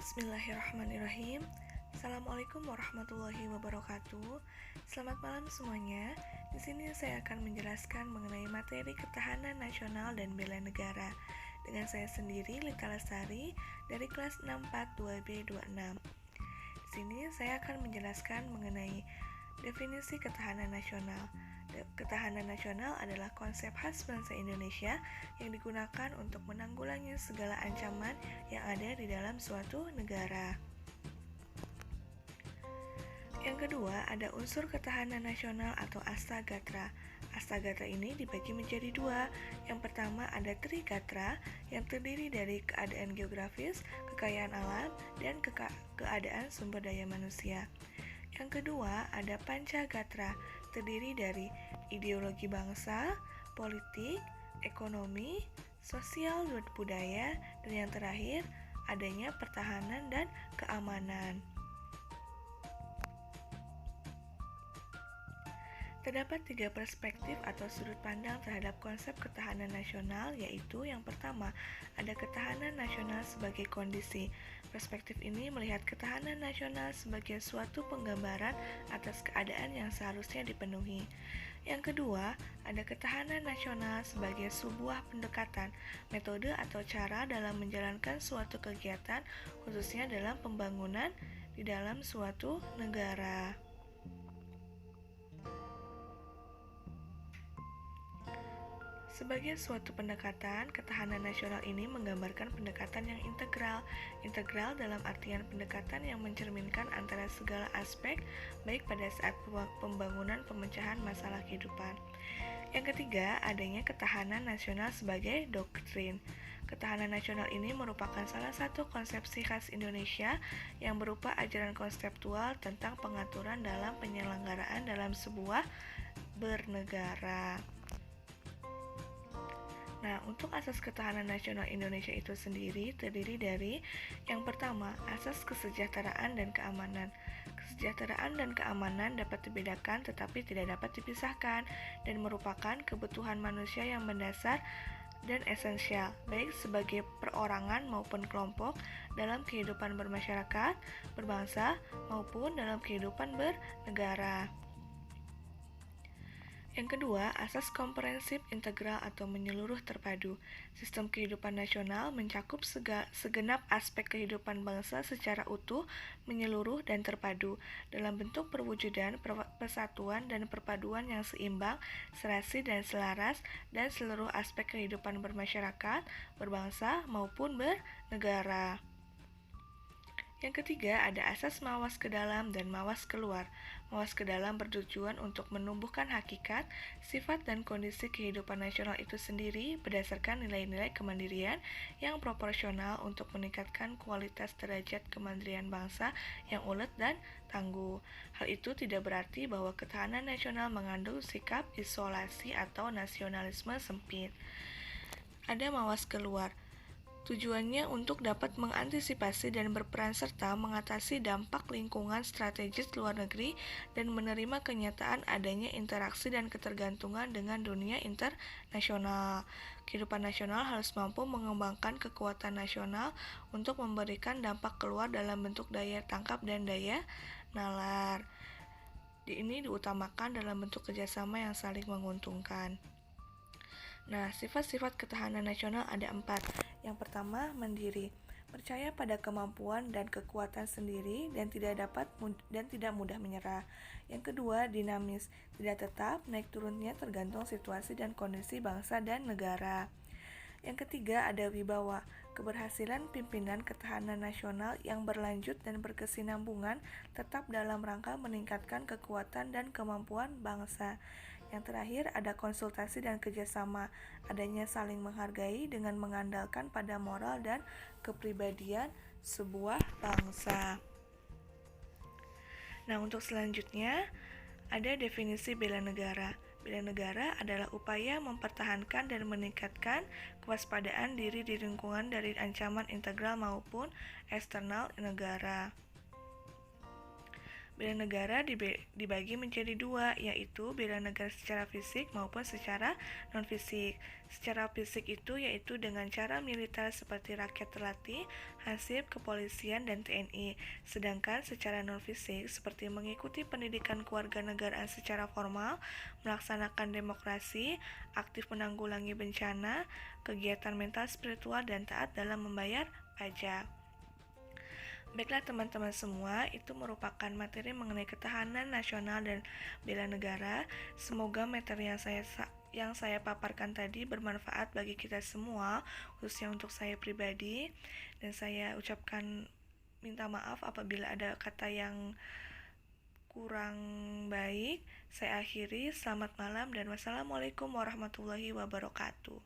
Bismillahirrahmanirrahim. Assalamualaikum warahmatullahi wabarakatuh. Selamat malam semuanya. Di sini saya akan menjelaskan mengenai materi ketahanan nasional dan bela negara dengan saya sendiri, Lita Lestari, dari kelas 642B26. Di sini saya akan menjelaskan mengenai definisi ketahanan nasional. Ketahanan nasional adalah konsep khas bangsa Indonesia yang digunakan untuk menanggulangi segala ancaman yang ada di dalam suatu negara. Yang kedua, ada unsur ketahanan nasional atau Astagatra. Astagatra ini dibagi menjadi dua. Yang pertama ada Trigatra yang terdiri dari keadaan geografis, kekayaan alam, dan keadaan sumber daya manusia. Yang kedua ada Pancagatra, terdiri dari ideologi bangsa, politik, ekonomi, sosial, dan budaya, dan yang terakhir adanya pertahanan dan keamanan. Terdapat tiga perspektif atau sudut pandang terhadap konsep ketahanan nasional, yaitu yang pertama, ada ketahanan nasional sebagai kondisi. Perspektif ini melihat ketahanan nasional sebagai suatu penggambaran atas keadaan yang seharusnya dipenuhi. Yang kedua, ada ketahanan nasional sebagai sebuah pendekatan, metode atau cara dalam menjalankan suatu kegiatan, khususnya dalam pembangunan di dalam suatu negara. Sebagai suatu pendekatan, ketahanan nasional ini menggambarkan pendekatan yang integral. Integral dalam artian pendekatan yang mencerminkan antara segala aspek, baik pada saat pembangunan pemecahan masalah kehidupan. Yang ketiga, adanya ketahanan nasional sebagai doktrin. Ketahanan nasional ini merupakan salah satu konsepsi khas Indonesia yang berupa ajaran konseptual tentang pengaturan dalam penyelenggaraan dalam sebuah bernegara. Nah, untuk asas ketahanan nasional Indonesia itu sendiri terdiri dari yang pertama, asas kesejahteraan dan keamanan. Kesejahteraan dan keamanan dapat dibedakan tetapi tidak dapat dipisahkan dan merupakan kebutuhan manusia yang mendasar dan esensial, baik sebagai perorangan maupun kelompok dalam kehidupan bermasyarakat, berbangsa, maupun dalam kehidupan bernegara. Yang kedua, asas komprehensif integral atau menyeluruh terpadu. Sistem kehidupan nasional mencakup segenap aspek kehidupan bangsa secara utuh, menyeluruh, dan terpadu, dalam bentuk perwujudan, persatuan, dan perpaduan yang seimbang, serasi, dan selaras, dan seluruh aspek kehidupan bermasyarakat, berbangsa, maupun bernegara. Yang ketiga, ada asas mawas ke dalam dan mawas keluar. Mawas ke dalam bertujuan untuk menumbuhkan hakikat, sifat, dan kondisi kehidupan nasional itu sendiri berdasarkan nilai-nilai kemandirian yang proporsional untuk meningkatkan kualitas derajat kemandirian bangsa yang ulet dan tangguh. Hal itu tidak berarti bahwa ketahanan nasional mengandung sikap isolasi atau nasionalisme sempit. Ada mawas keluar. Tujuannya untuk dapat mengantisipasi dan berperan serta mengatasi dampak lingkungan strategis luar negeri dan menerima kenyataan adanya interaksi dan ketergantungan dengan dunia internasional. Kehidupan nasional harus mampu mengembangkan kekuatan nasional untuk memberikan dampak keluar dalam bentuk daya tangkap dan daya nalar. Ini diutamakan dalam bentuk kerjasama yang saling menguntungkan. Nah, sifat-sifat ketahanan nasional ada 4. Yang pertama, mandiri, percaya pada kemampuan dan kekuatan sendiri dan tidak mudah menyerah. Yang kedua, dinamis, tidak tetap, naik turunnya tergantung situasi dan kondisi bangsa dan negara. Yang ketiga, ada wibawa, keberhasilan pimpinan ketahanan nasional yang berlanjut dan berkesinambungan tetap dalam rangka meningkatkan kekuatan dan kemampuan bangsa. Yang terakhir, ada konsultasi dan kerjasama, adanya saling menghargai dengan mengandalkan pada moral dan kepribadian sebuah bangsa. Nah, untuk selanjutnya, ada definisi bela negara. Bela negara adalah upaya mempertahankan dan meningkatkan kewaspadaan diri di lingkungan dari ancaman integral maupun eksternal negara. Bela negara dibagi menjadi dua, yaitu bela negara secara fisik maupun secara non-fisik. Secara fisik itu yaitu dengan cara militer seperti rakyat terlatih, Hansip, kepolisian, dan TNI. Sedangkan secara non-fisik seperti mengikuti pendidikan kewarganegaraan secara formal, melaksanakan demokrasi, aktif menanggulangi bencana, kegiatan mental spiritual, dan taat dalam membayar pajak. Baiklah teman-teman semua, itu merupakan materi mengenai ketahanan nasional dan bela negara. Semoga materi yang saya paparkan tadi bermanfaat bagi kita semua, khususnya untuk saya pribadi. Dan saya ucapkan minta maaf apabila ada kata yang kurang baik. Saya akhiri, selamat malam dan wassalamualaikum warahmatullahi wabarakatuh.